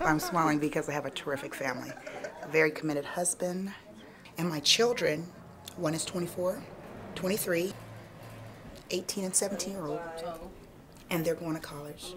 I'm smiling because I have a terrific family, a very committed husband, and my children, one is 24, 23, 18 and 17-year-old, and they're going to college.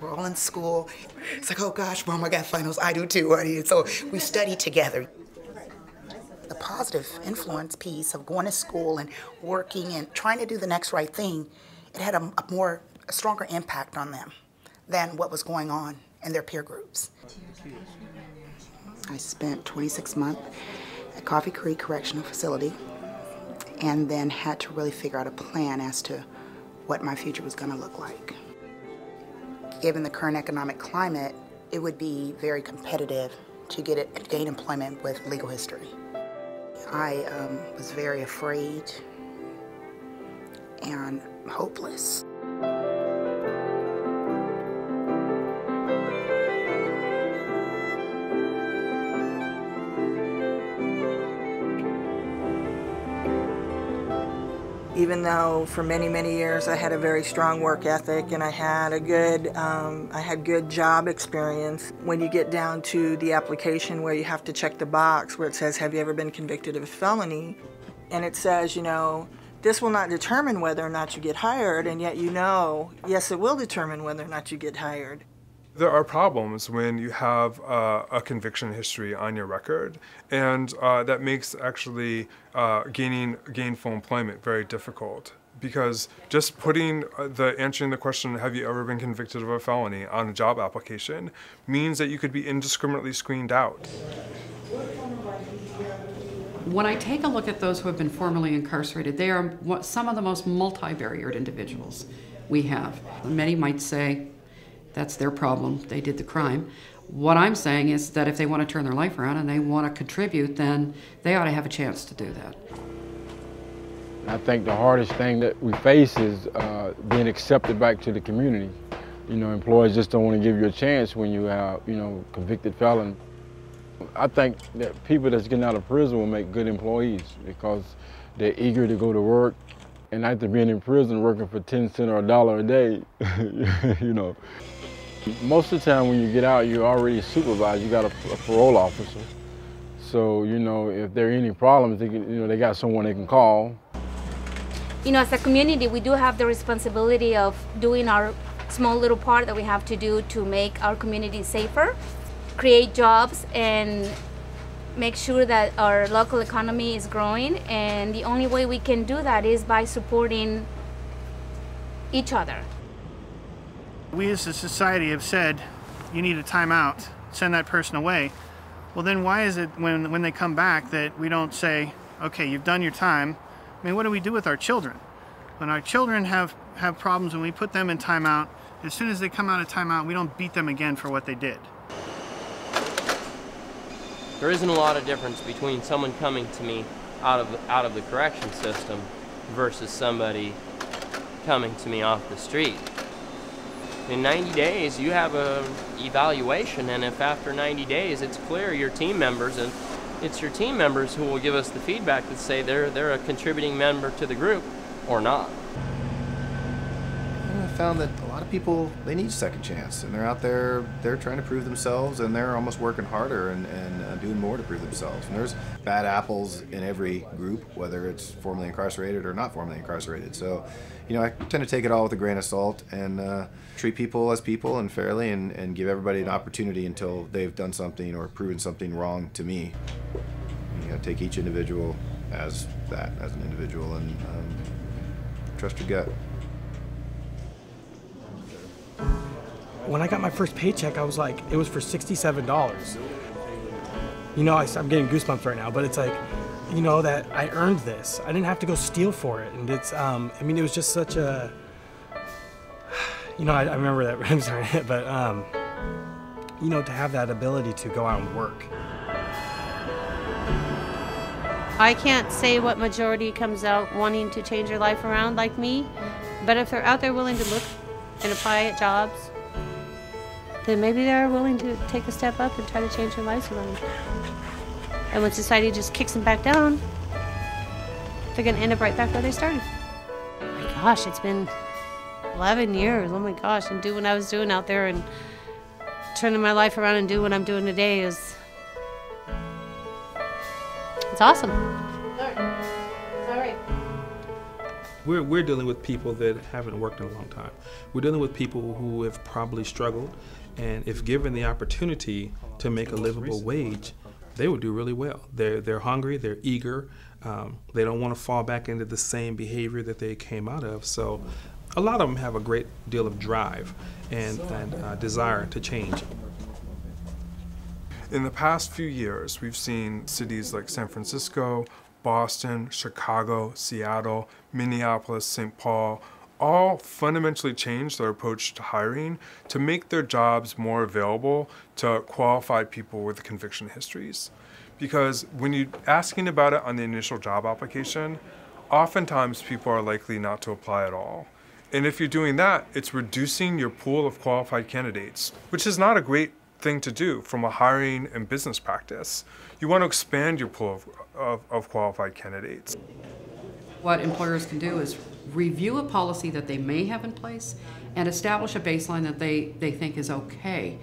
We're all in school. It's like, oh gosh, Mom, I got finals. I do too. So we study together. The positive influence piece of going to school and working and trying to do the next right thing, it had a stronger impact on them than what was going on in their peer groups. I spent 26 months at Coffee Creek Correctional Facility and then had to really figure out a plan as to what my future was going to look like. Given the current economic climate, it would be very competitive to gain employment with legal history. I was very afraid and hopeless. Even though for many, many years I had a very strong work ethic and I had a good job experience, when you get down to the application where you have to check the box where it says, have you ever been convicted of a felony? And it says, you know, this will not determine whether or not you get hired, and yet you know, yes, it will determine whether or not you get hired. There are problems when you have a conviction history on your record, and that makes actually gaining gainful employment very difficult. Because just answering the question, have you ever been convicted of a felony on a job application, means that you could be indiscriminately screened out. When I take a look at those who have been formerly incarcerated, they are some of the most multi-barriered individuals we have. Many might say, that's their problem, they did the crime. What I'm saying is that if they want to turn their life around and they want to contribute, then they ought to have a chance to do that. I think the hardest thing that we face is being accepted back to the community. You know, employers just don't want to give you a chance when you have, you know, convicted felon. I think that people that's getting out of prison will make good employees because they're eager to go to work. And after being in prison working for 10 cents or $1 a day, you know. Most of the time when you get out, you're already supervised. You got a parole officer. So, you know, if there are any problems, they got someone they can call. You know, as a community, we do have the responsibility of doing our small little part that we have to do to make our community safer, create jobs, and make sure that our local economy is growing. And the only way we can do that is by supporting each other. We as a society have said, you need a timeout, send that person away. Well then why is it when they come back that we don't say, okay, you've done your time. I mean, what do we do with our children? When our children have problems, when we put them in timeout, as soon as they come out of timeout, we don't beat them again for what they did. There isn't a lot of difference between someone coming to me out of the correction system versus somebody coming to me off the street. In 90 days, you have an evaluation, and if after 90 days it's clear your team members, and it's your team members who will give us the feedback that say they're a contributing member to the group or not. I found that a lot of people, they need a second chance, and they're out there, they're trying to prove themselves, and they're almost working harder and doing more to prove themselves. And there's bad apples in every group, whether it's formerly incarcerated or not formerly incarcerated. So, you know, I tend to take it all with a grain of salt and treat people as people and fairly, and give everybody an opportunity until they've done something or proven something wrong to me. You gotta take each individual as that, as an individual, and trust your gut. When I got my first paycheck, I was like, it was for $67. You know, I'm getting goosebumps right now, but it's like, you know, that I earned this. I didn't have to go steal for it. And it's, I mean, it was just such a, you know, I remember that, I'm sorry, but, you know, to have that ability to go out and work. I can't say what majority comes out wanting to change their life around like me, but if they're out there willing to look and apply at jobs, then maybe they're willing to take a step up and try to change their lives around. And when society just kicks them back down, they're going to end up right back where they started. Oh my gosh, it's been 11 years, oh my gosh, and do what I was doing out there, and turning my life around and doing what I'm doing today is, it's awesome. Sorry. We're dealing with people that haven't worked in a long time. We're dealing with people who have probably struggled, and if given the opportunity to make a livable wage, they would do really well. They're hungry, they're eager, they don't want to fall back into the same behavior that they came out of. So a lot of them have a great deal of drive and desire to change. In the past few years, we've seen cities like San Francisco, Boston, Chicago, Seattle, Minneapolis, St. Paul, all fundamentally change their approach to hiring to make their jobs more available to qualified people with conviction histories. Because when you're asking about it on the initial job application, oftentimes people are likely not to apply at all. And if you're doing that, it's reducing your pool of qualified candidates, which is not a great thing to do from a hiring and business practice. You want to expand your pool of qualified candidates. What employers can do is review a policy that they may have in place and establish a baseline that they think is okay.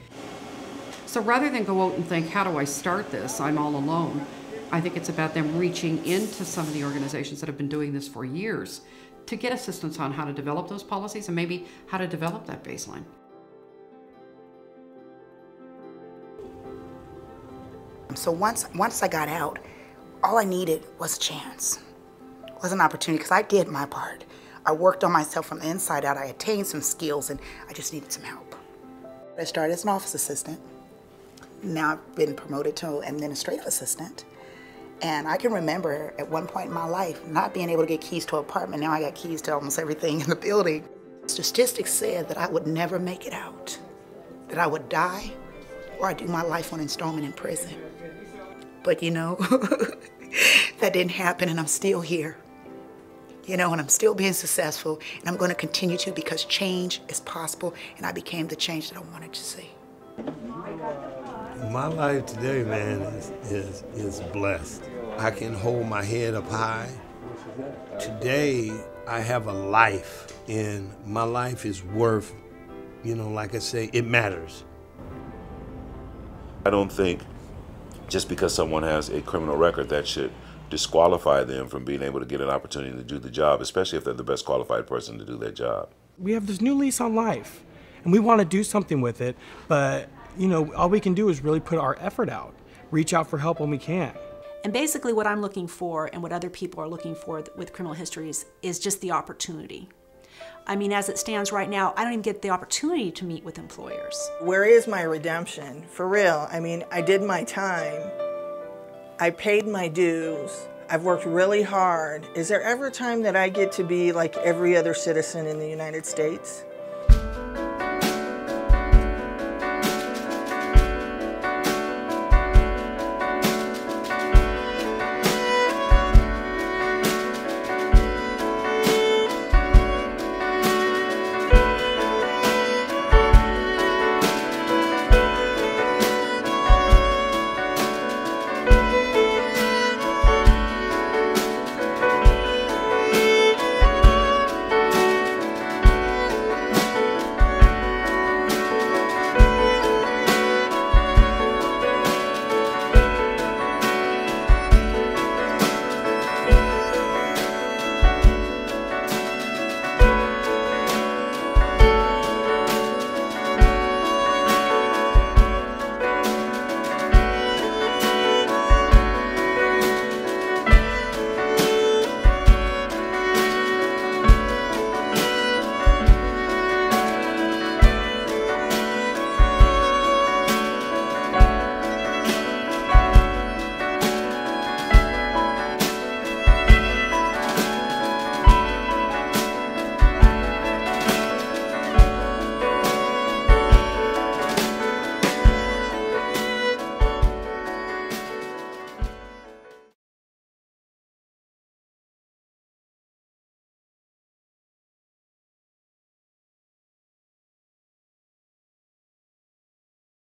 So rather than go out and think, how do I start this? I'm all alone. I think it's about them reaching into some of the organizations that have been doing this for years to get assistance on how to develop those policies and maybe how to develop that baseline. So once I got out, all I needed was a chance, was an opportunity, because I did my part. I worked on myself from the inside out. I attained some skills, and I just needed some help. I started as an office assistant. Now I've been promoted to administrative assistant. And I can remember at one point in my life not being able to get keys to an apartment. Now I got keys to almost everything in the building. Statistics said that I would never make it out, that I would die or I'd do my life on installment in prison. But you know, that didn't happen, and I'm still here. You know, and I'm still being successful, and I'm going to continue to, because change is possible, and I became the change that I wanted to see. My life today, man, is blessed. I can hold my head up high. Today, I have a life, and my life is worth, you know, like I say, it matters. I don't think just because someone has a criminal record that should disqualify them from being able to get an opportunity to do the job, especially if they're the best qualified person to do their job. We have this new lease on life, and we want to do something with it, but you know, all we can do is really put our effort out, reach out for help when we can. And basically what I'm looking for and what other people are looking for with criminal histories is just the opportunity. I mean, as it stands right now, I don't even get the opportunity to meet with employers. Where is my redemption? For real. I mean, I did my time. I paid my dues. I've worked really hard. Is there ever a time that I get to be like every other citizen in the United States?